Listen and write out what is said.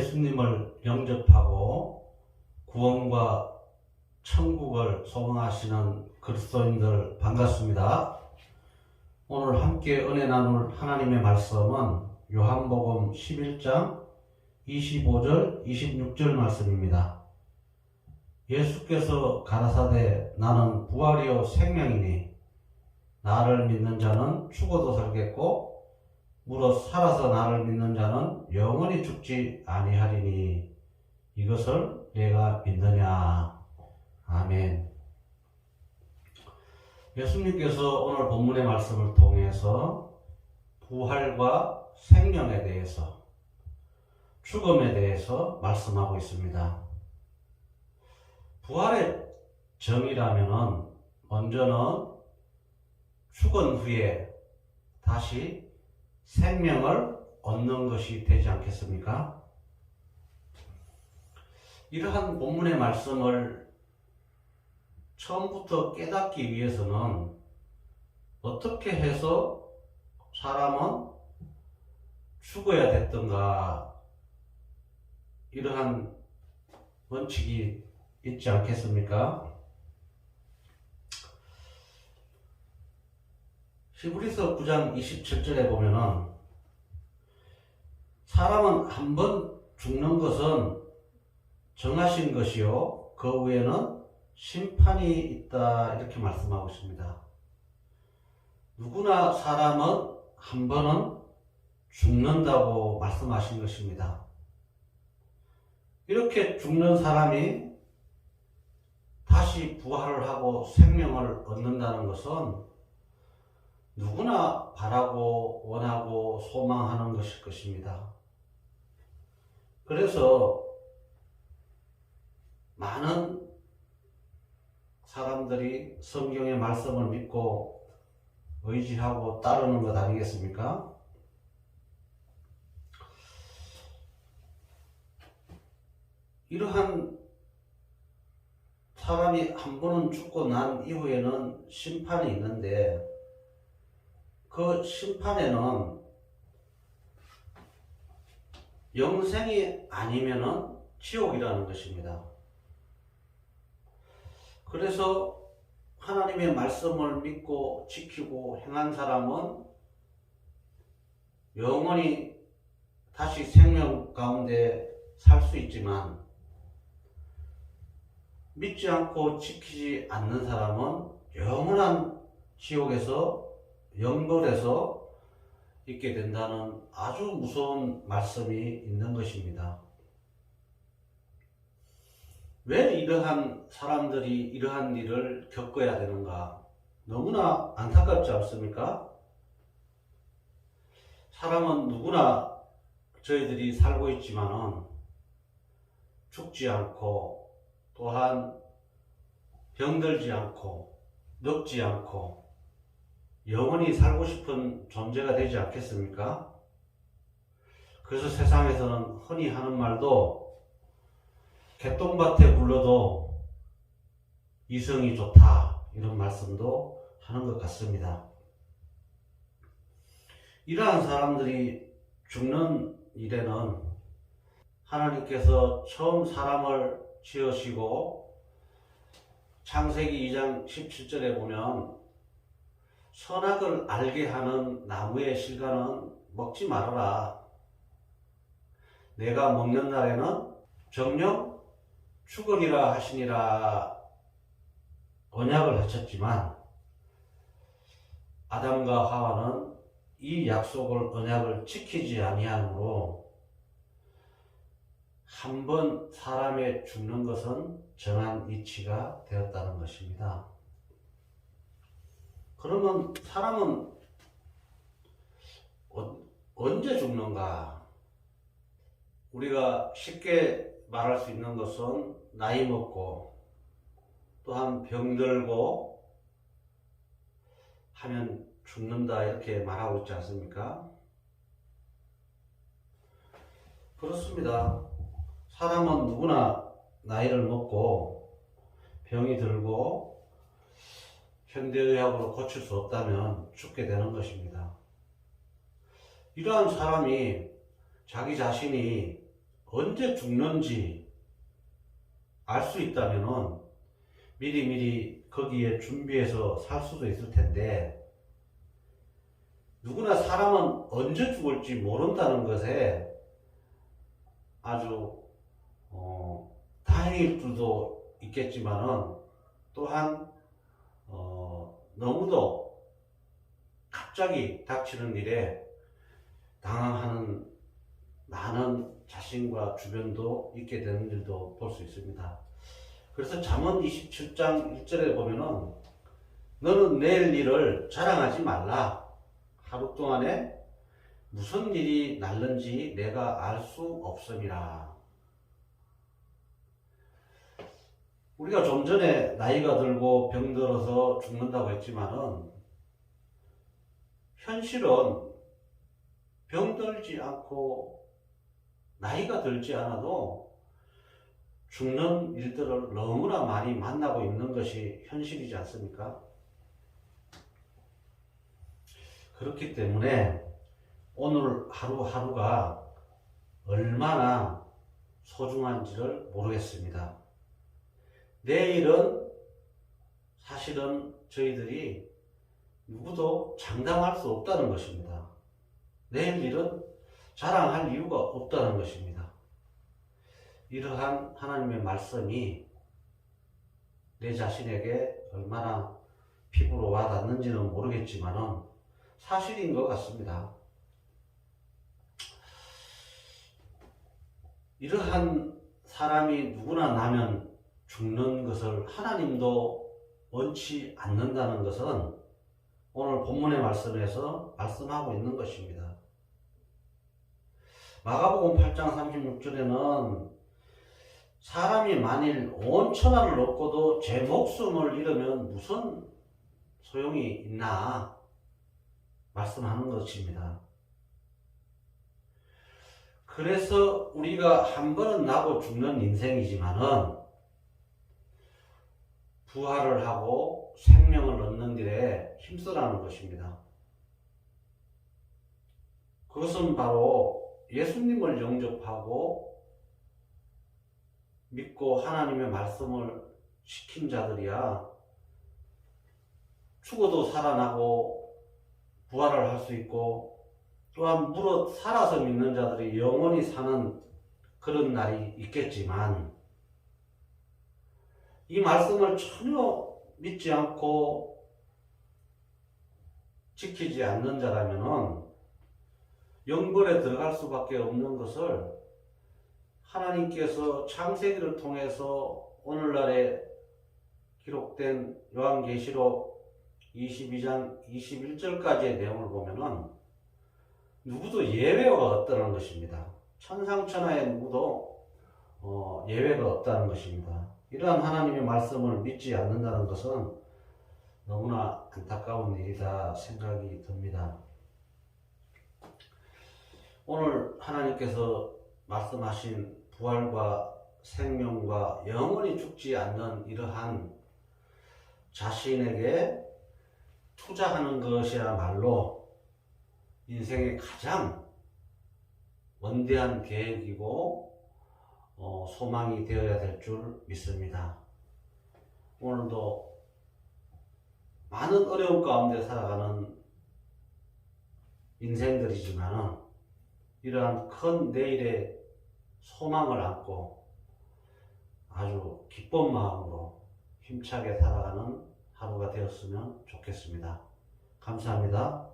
예수님을 영접하고 구원과 천국을 소망하시는 그리스도인들 반갑습니다. 오늘 함께 은혜 나눌 하나님의 말씀은 요한복음 11장 25절 26절 말씀입니다. 예수께서 가라사대 나는 부활이요 생명이니 나를 믿는 자는 죽어도 살겠고 무릇 살아서 나를 믿는 자는 영원히 죽지 아니하리니 이것을 내가 믿느냐. 아멘. 예수님께서 오늘 본문의 말씀을 통해서 부활과 생명에 대해서, 죽음에 대해서 말씀하고 있습니다. 부활의 정의라면은 먼저는 죽은 후에 다시 생명을 얻는 것이 되지 않겠습니까? 이러한 본문의 말씀을 처음부터 깨닫기 위해서는 어떻게 해서 사람은 죽어야 됐던가, 이러한 원칙이 있지 않겠습니까? 히브리서 9장 27절에 보면은 사람은 한 번 죽는 것은 정하신 것이요 그 후에는 심판이 있다, 이렇게 말씀하고 있습니다. 누구나 사람은 한 번은 죽는다고 말씀하신 것입니다. 이렇게 죽는 사람이 다시 부활을 하고 생명을 얻는다는 것은 누구나 바라고 원하고 소망하는 것일 것입니다. 그래서 많은 사람들이 성경의 말씀을 믿고 의지하고 따르는 것 아니겠습니까? 이러한 사람이 한 번은 죽고 난 이후에는 심판이 있는데, 그 심판에는 영생이 아니면은 지옥이라는 것입니다. 그래서 하나님의 말씀을 믿고 지키고 행한 사람은 영원히 다시 생명 가운데 살 수 있지만, 믿지 않고 지키지 않는 사람은 영원한 지옥에서 영벌에서 있게 된다는 아주 무서운 말씀이 있는 것입니다. 왜 이러한 사람들이 이러한 일을 겪어야 되는가? 너무나 안타깝지 않습니까? 사람은 누구나 저희들이 살고 있지만은 죽지 않고, 또한 병들지 않고 늙지 않고 영원히 살고 싶은 존재가 되지 않겠습니까? 그래서 세상에서는 흔히 하는 말도 개똥밭에 굴러도 이성이 좋다, 이런 말씀도 하는 것 같습니다. 이러한 사람들이 죽는 일에는 하나님께서 처음 사람을 지으시고 창세기 2장 17절에 보면 선악을 알게 하는 나무의 실과는 먹지 말아라. 내가 먹는 날에는 정녕 죽으리라 하시니라 언약을 하셨지만, 아담과 하와는 이 약속을, 언약을 지키지 아니하므로 한 번 사람의 죽는 것은 정한 이치가 되었다는 것입니다. 그러면 사람은 언제 죽는가? 우리가 쉽게 말할 수 있는 것은 나이 먹고, 또한 병들고 하면 죽는다, 이렇게 말하고 있지 않습니까? 그렇습니다. 사람은 누구나 나이를 먹고 병이 들고 현대의학으로 고칠 수 없다면 죽게 되는 것입니다. 이러한 사람이 자기 자신이 언제 죽는지 알 수 있다면은 미리미리 거기에 준비해서 살 수도 있을 텐데, 누구나 사람은 언제 죽을지 모른다는 것에 아주 다행일 줄도 있겠지만은, 또한 너무도 갑자기 닥치는 일에 당황하는 많은 자신과 주변도 있게 되는 일도 볼 수 있습니다. 그래서 잠언 27장 1절에 보면은, 너는 내일 일을 자랑하지 말라. 하루 동안에 무슨 일이 날는지 내가 알 수 없음이라. 우리가 좀 전에 나이가 들고 병들어서 죽는다고 했지만은, 현실은 병들지 않고 나이가 들지 않아도 죽는 일들을 너무나 많이 만나고 있는 것이 현실이지 않습니까? 그렇기 때문에 오늘 하루하루가 얼마나 소중한지를 모르겠습니다. 내일은 사실은 저희들이 누구도 장담할 수 없다는 것입니다. 내일 일은 자랑할 이유가 없다는 것입니다. 이러한 하나님의 말씀이 내 자신에게 얼마나 피부로 와닿는지는 모르겠지만은 사실인 것 같습니다. 이러한 사람이 누구나 나면 죽는 것을 하나님도 원치 않는다는 것은 오늘 본문의 말씀에서 말씀하고 있는 것입니다. 마가복음 8장 36절에는 사람이 만일 온 천하를 얻고도 제 목숨을 잃으면 무슨 소용이 있나 말씀하는 것입니다. 그래서 우리가 한 번은 나고 죽는 인생이지만은 부활을 하고 생명을 얻는 길에 힘쓰라는 것입니다. 그것은 바로 예수님을 영접하고 믿고 하나님의 말씀을 지킨 자들이야 죽어도 살아나고 부활을 할 수 있고, 또한 무릇 살아서 믿는 자들이 영원히 사는 그런 날이 있겠지만, 이 말씀을 전혀 믿지 않고 지키지 않는 자라면은 영벌에 들어갈 수밖에 없는 것을 하나님께서 창세기를 통해서 오늘날에 기록된 요한계시록 22장 21절까지의 내용을 보면은 누구도 예외가 없다는 것입니다. 천상천하에 누구도 예외가 없다는 것입니다. 이러한 하나님의 말씀을 믿지 않는다는 것은 너무나 안타까운 일이다 생각이 듭니다. 오늘 하나님께서 말씀하신 부활과 생명과 영원히 죽지 않는 이러한 자신에게 투자하는 것이야말로 인생의 가장 원대한 계획이고 소망이 되어야 될 줄 믿습니다. 오늘도 많은 어려움 가운데 살아가는 인생들이지만 이러한 큰 내일의 소망을 안고 아주 기쁜 마음으로 힘차게 살아가는 하루가 되었으면 좋겠습니다. 감사합니다.